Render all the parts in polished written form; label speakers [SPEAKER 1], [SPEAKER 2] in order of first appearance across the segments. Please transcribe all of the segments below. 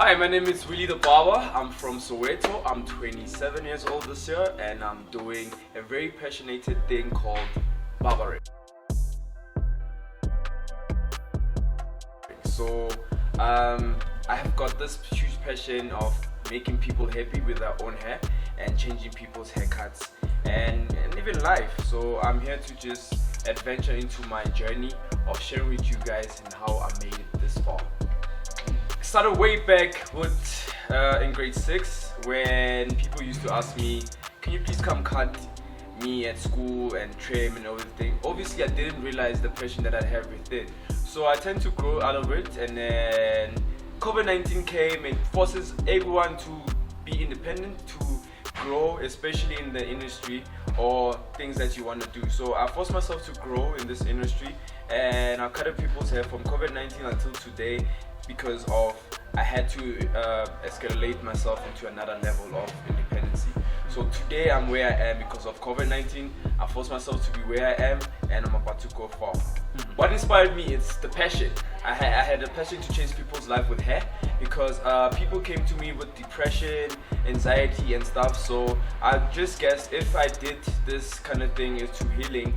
[SPEAKER 1] Hi, my name is Willie The Barber. I'm from Soweto. I'm 27 years old this year and I'm doing a very passionate thing called barbering. So I have got this huge passion of making people happy with their own hair and changing people's haircuts and even life. So I'm here to just adventure into my journey of sharing with you guys and how I made it this far. Started way back with in grade 6 when people used to ask me, can you please come cut me at school and trim and everything. Obviously I didn't realize the passion that I have with it, so I tend to grow out of it, and then COVID-19 came and forces everyone to be independent, to grow, especially in the industry or things that you want to do. So I forced myself to grow in this industry and I cut people's hair from COVID-19 until today because of I had to escalate myself into another level of independency. So today I'm where I am because of COVID-19. I forced myself to be where I am and I'm about to go far. What inspired me is the passion. I had a passion to change people's life with hair because people came to me with depression, anxiety and stuff. So I just guessed if I did this kind of thing into healing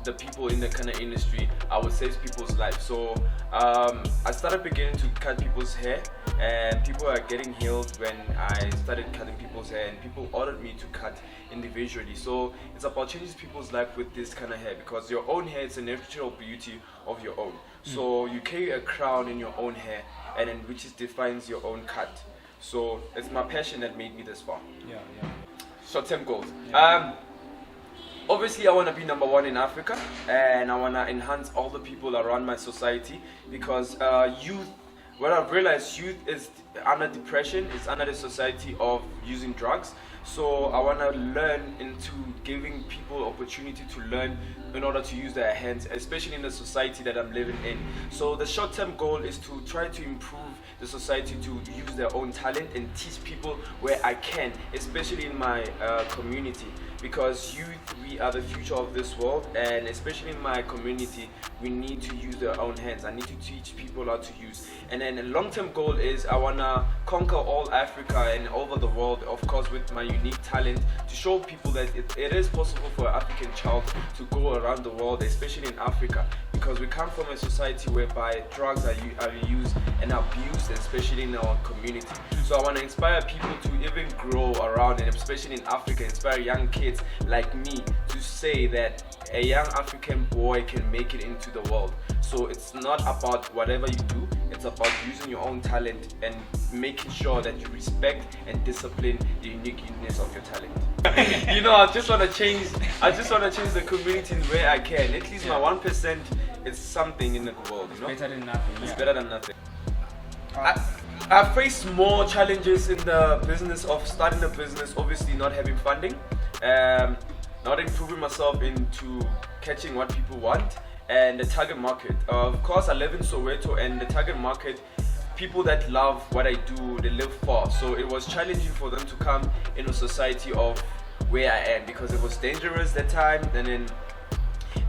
[SPEAKER 1] the people in the kind of industry, I would save people's lives. So I started beginning to cut people's hair and people are getting healed when I started cutting people's hair, and people ordered me to cut individually. So it's about changing people's life with this kind of hair because your own hair is a natural beauty of your own. So you carry a crown in your own hair and then which defines your own cut. So it's my passion that made me this far. Short-term goals. Obviously I want to be number one in Africa and I want to enhance all the people around my society because youth, what I've realized, youth is under depression, it's under the society of using drugs. So I want to learn into giving people opportunity to learn in order to use their hands, especially in the society that I'm living in. So the short-term goal is to try to improve the society to use their own talent and teach people where I can, especially in my community, because youth, we are the future of this world, and especially in my community we need to use their own hands. I need to teach people how to use. And then a long-term goal is I want to conquer all Africa and over the world, of course with my unique talent, to show people that it is possible for an African child to go around the world, especially in Africa, because we come from a society whereby drugs are used and abused, especially in our community. So I want to inspire people to even grow around, and especially in Africa, inspire young kids like me to say that a young African boy can make it into the world. So it's not about whatever you do, it's about using your own talent and making sure that you respect and discipline the uniqueness of your talent. You know, I just want to change the community in where I can. At least my 1% is something in the world, you know?
[SPEAKER 2] Better than nothing.
[SPEAKER 1] It's better than nothing. I faced more challenges in the business of starting a business, obviously not having funding, not improving myself into catching what people want, and the target market. Of course I live in Soweto, and the target market, people that love what I do, they live far, so it was challenging for them to come in a society of where I am because it was dangerous that time, and then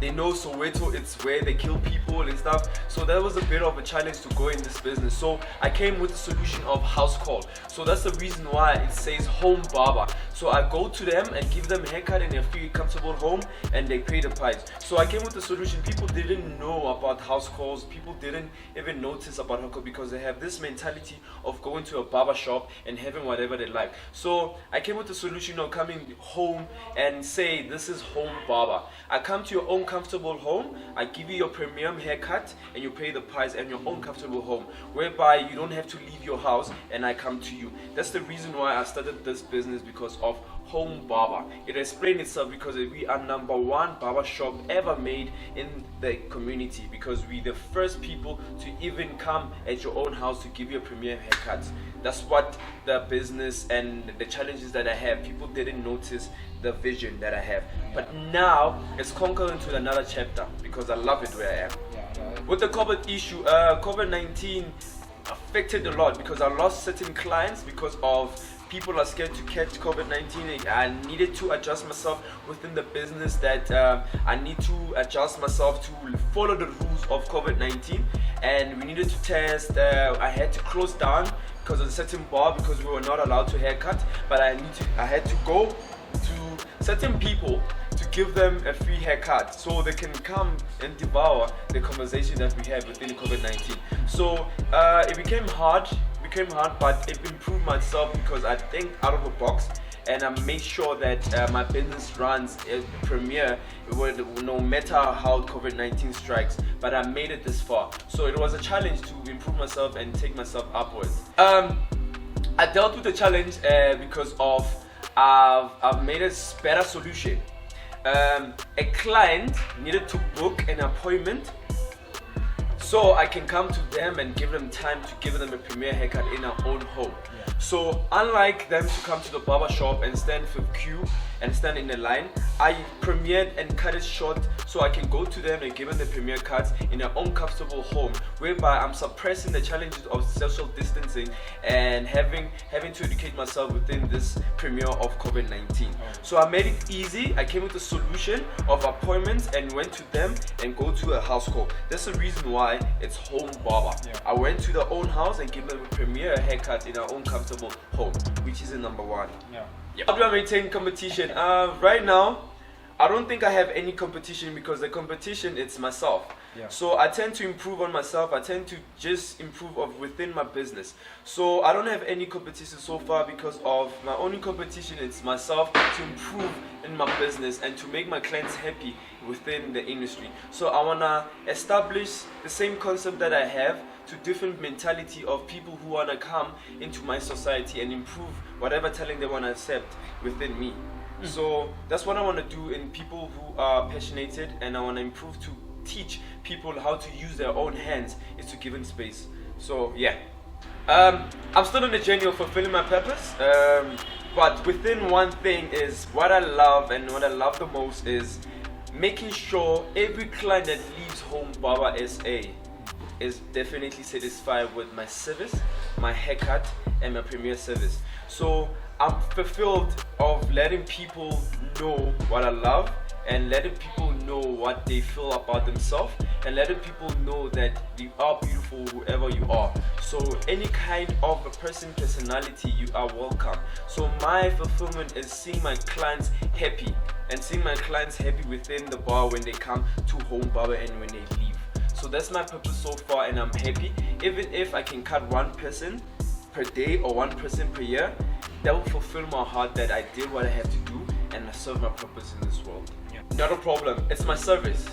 [SPEAKER 1] they know Soweto, it's where they kill people and stuff. So that was a bit of a challenge to go in this business. So I came with the solution of house call. So that's the reason why it says home barber. So I go to them and give them a haircut in a free comfortable home and they pay the price. So I came with the solution. People didn't know about house calls. People didn't even notice about house call because they have this mentality of going to a barber shop and having whatever they like. So I came with the solution of coming home and say this is home barber. I come to your own comfortable home, I give you your premium haircut and you pay the price and your own comfortable home, whereby you don't have to leave your house and I come to you. That's the reason why I started this business, because of home barber. It explains itself because we are number one barber shop ever made in the community, because we're the first people to even come at your own house to give you a premium haircut. That's what the business and the challenges that I have, people didn't notice the vision that I have. But now it's conquered into another chapter because I love it where I am. With the COVID issue, COVID-19 affected a lot because I lost certain clients because of people are scared to catch COVID-19. I needed to adjust myself within the business, that I need to adjust myself to follow the rules of COVID-19, and we needed to test. I had to close down because of a certain bar, because we were not allowed to haircut, but I had to go to certain people to give them a free haircut so they can come and devour the conversation that we have within COVID-19. So it became hard, but it improved myself because I think out of the box, and I made sure that my business runs premier no matter how COVID-19 strikes, but I made it this far. So it was a challenge to improve myself and take myself upwards. I dealt with the challenge because of I've made a better solution. A client needed to book an appointment so I can come to them and give them time to give them a premier haircut in our own home. So unlike them to come to the barber shop and stand for queue and stand in the line, I premiered and cut it short so I can go to them and give them the premier cuts in their own comfortable home, whereby I'm suppressing the challenges of social distancing and having to educate myself within this premiere of COVID-19. So I made it easy. I came with a solution of appointments and went to them and go to a house call. That's the reason why it's home barber. I went to their own house and gave them a premier haircut in our own comfortable home, which is the number one. How do I maintain competition? Right now, I don't think I have any competition because the competition, it's myself. So I tend to improve on myself. I tend to just improve within my business. So I don't have any competition so far because of my only competition. It's myself to improve in my business and to make my clients happy within the industry. So I wanna establish the same concept that I have to different mentality of people who wanna come into my society and improve whatever talent they wanna accept within me. So that's what I want to do in people who are passionate, and I want to improve to teach people how to use their own hands is to give them space. So yeah, I'm still on the journey of fulfilling my purpose, but within one thing is what I love, and what I love the most is making sure every client that leaves Home Barber SA is definitely satisfied with my service, my haircut, and my premier service. So I'm fulfilled of letting people know what I love and letting people know what they feel about themselves and letting people know that you are beautiful whoever you are. So any kind of a personality, you are welcome. So my fulfillment is seeing my clients happy and seeing my clients happy within the bar when they come to Home Barber and when they leave. So that's my purpose so far, and I'm happy. Even if I can cut one person per day or one person per year, that will fulfill my heart that I did what I have to do and I serve my purpose in this world. Not a problem, it's my service.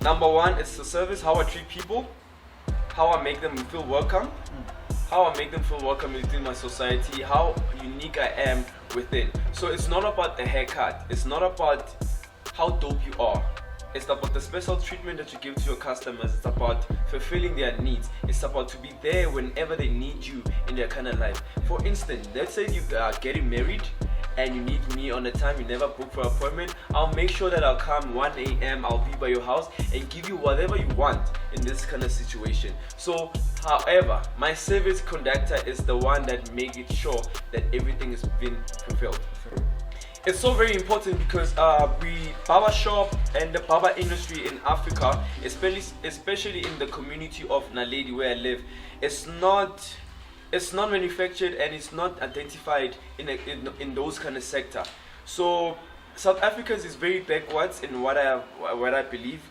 [SPEAKER 1] Number one, it's the service, how I treat people, how I make them feel welcome, within my society, how unique I am within. So it's not about the haircut, it's not about how dope you are. It's about the special treatment that you give to your customers. It's about fulfilling their needs. It's about to be there whenever they need you in their kind of life. For instance, let's say you are getting married and you need me on the time, you never book for an appointment. I'll make sure that I'll come 1 a.m. I'll be by your house and give you whatever you want in this kind of situation. So, however, my service conductor is the one that makes it sure that everything is being fulfilled. It's so very important because barbershop and the barber industry in Africa, especially in the community of Naledi where I live, it's not manufactured and it's not identified in those kind of sector. So South Africa is very backwards in what I believe,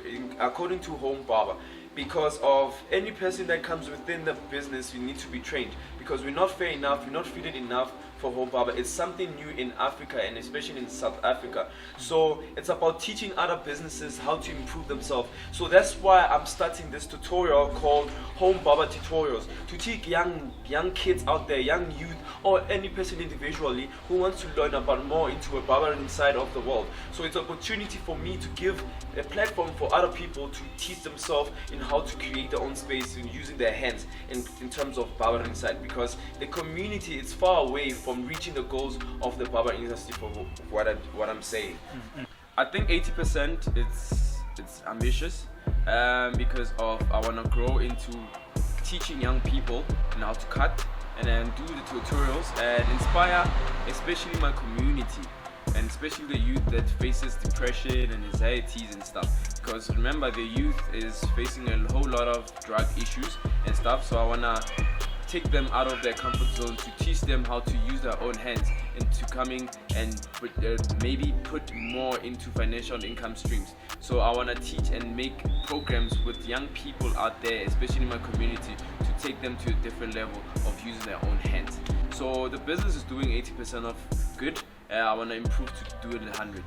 [SPEAKER 1] according to Home Barber. Because of any person that comes within the business, you need to be trained, because we're not fair enough, we're not fitted enough for Home Barber. It's something new in Africa and especially in South Africa. So it's about teaching other businesses how to improve themselves. So that's why I'm starting this tutorial called Home Barber Tutorials, to teach young kids out there, young youth, or any person individually who wants to learn about more into a barbering side of the world. So it's an opportunity for me to give a platform for other people to teach themselves in how to create their own space in using their hands in terms of barbering side, because the community is far away from reaching the goals of the barber industry for what I'm saying. I think 80% it's ambitious because of I want to grow into teaching young people how to cut and then do the tutorials and inspire especially my community and especially the youth that faces depression and anxieties and stuff, because remember the youth is facing a whole lot of drug issues and stuff. So I wanna take them out of their comfort zone, to teach them how to use their own hands into coming and maybe put more into financial income streams. So I want to teach and make programs with young people out there, especially in my community, to take them to a different level of using their own hands. So the business is doing 80% of good. I want to improve to do it 100.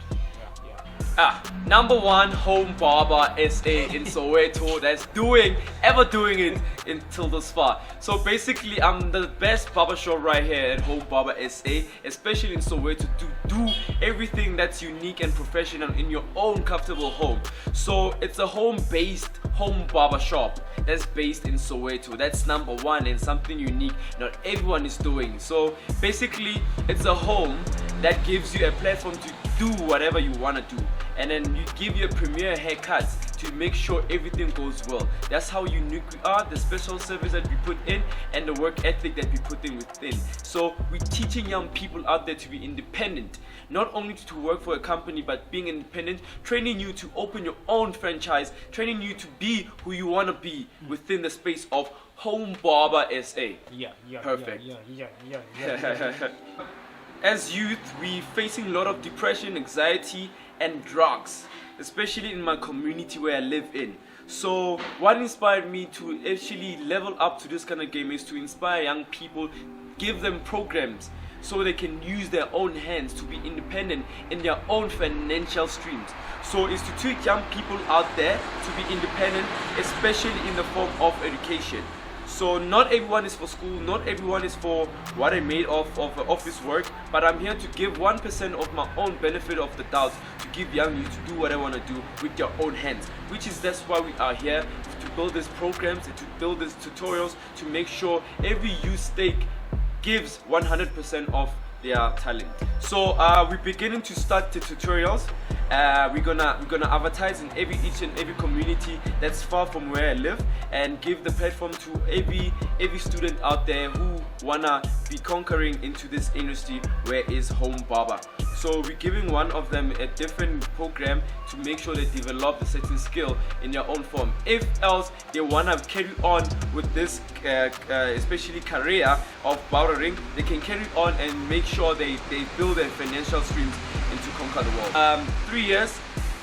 [SPEAKER 1] Number one home barber SA in Soweto that's doing it until this far. So basically, I'm the best barbershop right here at Home Barber SA, especially in Soweto, to do everything that's unique and professional in your own comfortable home. So it's a home-based home barbershop that's based in Soweto. That's number one, and something unique not everyone is doing. So basically, it's a home that gives you a platform to do whatever you want to do, and then you give your premier haircuts to make sure everything goes well. That's how unique we are, the special service that we put in and the work ethic that we put in within. So we're teaching young people out there to be independent, not only to work for a company, but being independent, training you to open your own franchise, training you to be who you want to be within the space of Home Barber SA. Perfect. As youth, we're facing a lot of depression, anxiety, and drugs, especially in my community where I live in. So what inspired me to actually level up to this kind of game is to inspire young people, give them programs so they can use their own hands to be independent in their own financial streams. So it's to teach young people out there to be independent, especially in the form of education. So not everyone is for school, not everyone is for what I made of office work, but I'm here to give 1% of my own benefit of the doubt to give young youth to do what I want to do with their own hands, that's why we are here, to build these programs and to build these tutorials to make sure every youth stake gives 100% of their talent. So we're beginning to start the tutorials. We're gonna advertise in each and every community that's far from where I live, and give the platform to every student out there who wanna be conquering into this industry where is home barber. So we're giving one of them a different program to make sure they develop a certain skill in their own form. If else they wanna carry on with this especially career of barbering, they can carry on and make sure they build their financial streams and to conquer the world.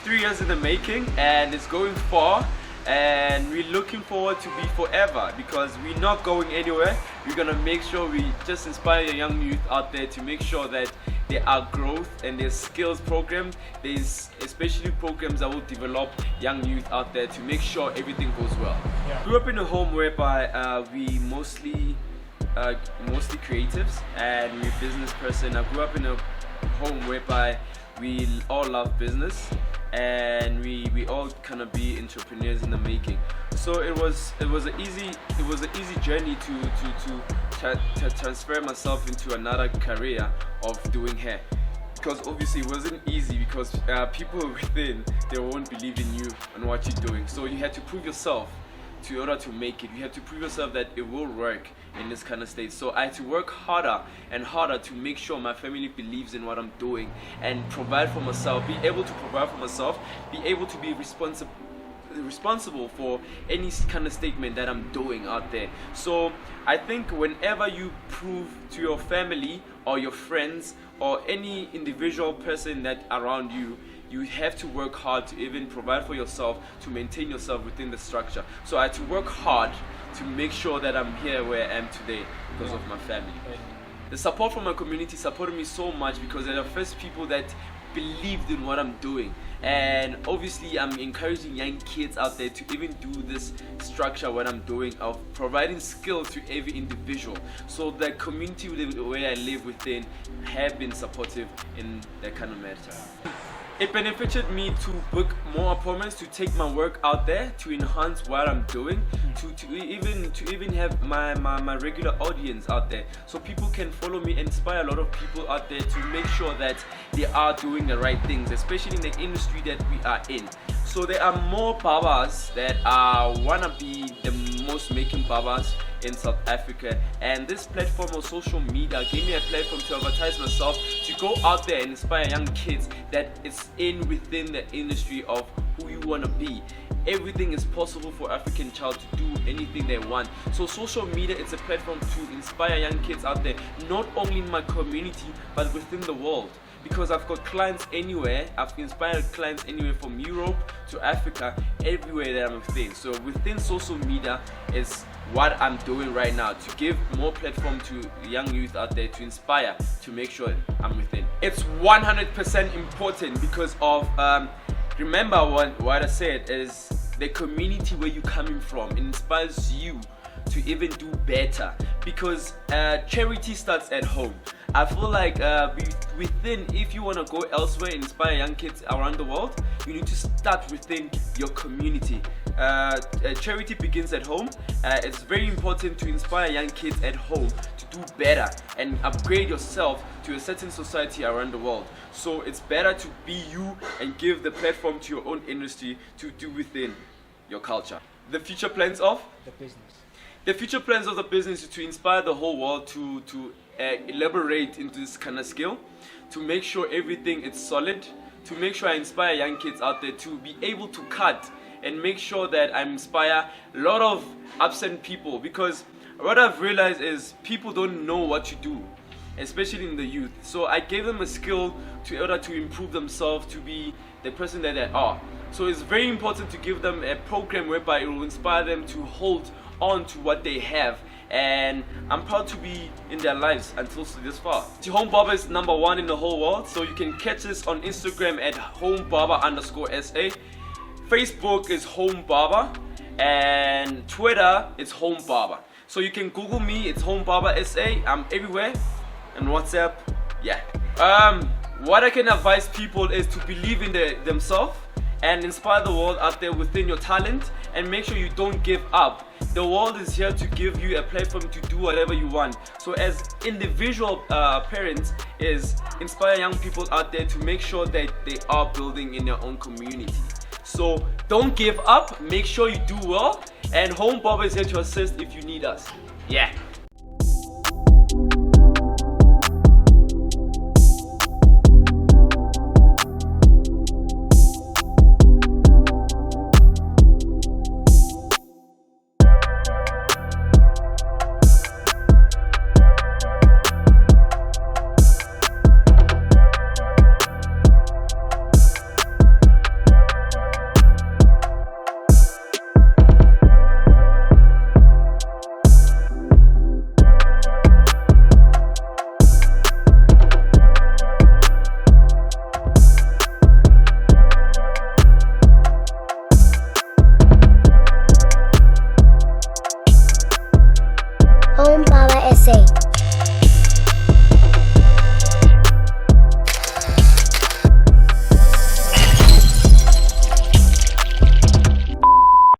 [SPEAKER 1] 3 years in the making, and it's going far, and we're looking forward to be forever, because we're not going anywhere. We're gonna make sure we just inspire young youth out there to make sure that there are growth and there's skills programs. There's especially programs that will develop young youth out there to make sure everything goes well. Grew up in a home whereby we mostly creatives, and we're business person. I grew up in a home whereby we all love business, and we all kind of be entrepreneurs in the making. So it was an easy journey to transfer myself into another career of doing hair, because obviously it wasn't easy, because people within, they won't believe in you and what you're doing. So you had to prove yourself in order to make it. You have to prove yourself that it will work in this kind of state. So I had to work harder and harder to make sure my family believes in what I'm doing, and provide for myself, be able to provide for myself, be able to be responsible for any kind of statement that I'm doing out there. So I think whenever you prove to your family or your friends or any individual person that around you, you have to work hard to even provide for yourself, to maintain yourself within the structure. So I had to work hard to make sure that I'm here where I am today because of my family. The support from my community supported me so much, because they're the first people that believed in what I'm doing. And obviously I'm encouraging young kids out there to even do this structure, what I'm doing, of providing skills to every individual. So the community where I live within have been supportive in that kind of matter. It benefited me to book more appointments, to take my work out there, to enhance what I'm doing, to even have my regular audience out there, so people can follow me, inspire a lot of people out there to make sure that they are doing the right things, especially in the industry that we are in. So there are more barbers that wanna be the most making barbers in South Africa, and this platform of social media gave me a platform to advertise myself, to go out there and inspire young kids that it's within the industry of who you want to be. Everything is possible for African child to do anything they want. So social media, it's a platform to inspire young kids out there, not only in my community but within the world. Because I've got clients anywhere, I've inspired clients anywhere from Europe to Africa, everywhere that I'm within. So within social media is what I'm doing right now, to give more platform to young youth out there, to inspire, to make sure I'm within. It's 100% important because of, remember what I said is the community where you're coming from. It inspires you to even do better, because charity starts at home. I feel like within, if you want to go elsewhere and inspire young kids around the world, you need to start within your community. Charity begins at home. It's very important to inspire young kids at home to do better and upgrade yourself to a certain society around the world. So it's better to be you and give the platform to your own industry to do within your culture. The future plans of
[SPEAKER 2] the business.
[SPEAKER 1] The future plans of the business is to inspire the whole world to elaborate into this kind of skill, to make sure everything is solid, to make sure I inspire young kids out there to be able to cut, and make sure that I inspire a lot of absent people, because what I've realized is people don't know what to do, especially in the youth. So I gave them a skill in order to improve themselves, to be the person that they are. So it's very important to give them a program whereby it will inspire them to hold on to what they have, and I'm proud to be in their lives until this far. The Home Barber is #1 in the whole world, so you can catch us on Instagram at homebarber_SA. Facebook is Home Barber, and Twitter is Home Barber. So you can Google me, it's Home Barber SA. I'm everywhere, and WhatsApp, yeah. What I can advise people is to believe in themselves and inspire the world out there within your talent, and make sure you don't give up. The world is here to give you a platform to do whatever you want. So as individual parents, is inspire young people out there to make sure that they are building in their own community. So don't give up, make sure you do well, and Home Barber is here to assist if you need us. Yeah.
[SPEAKER 3] Home Barber SA.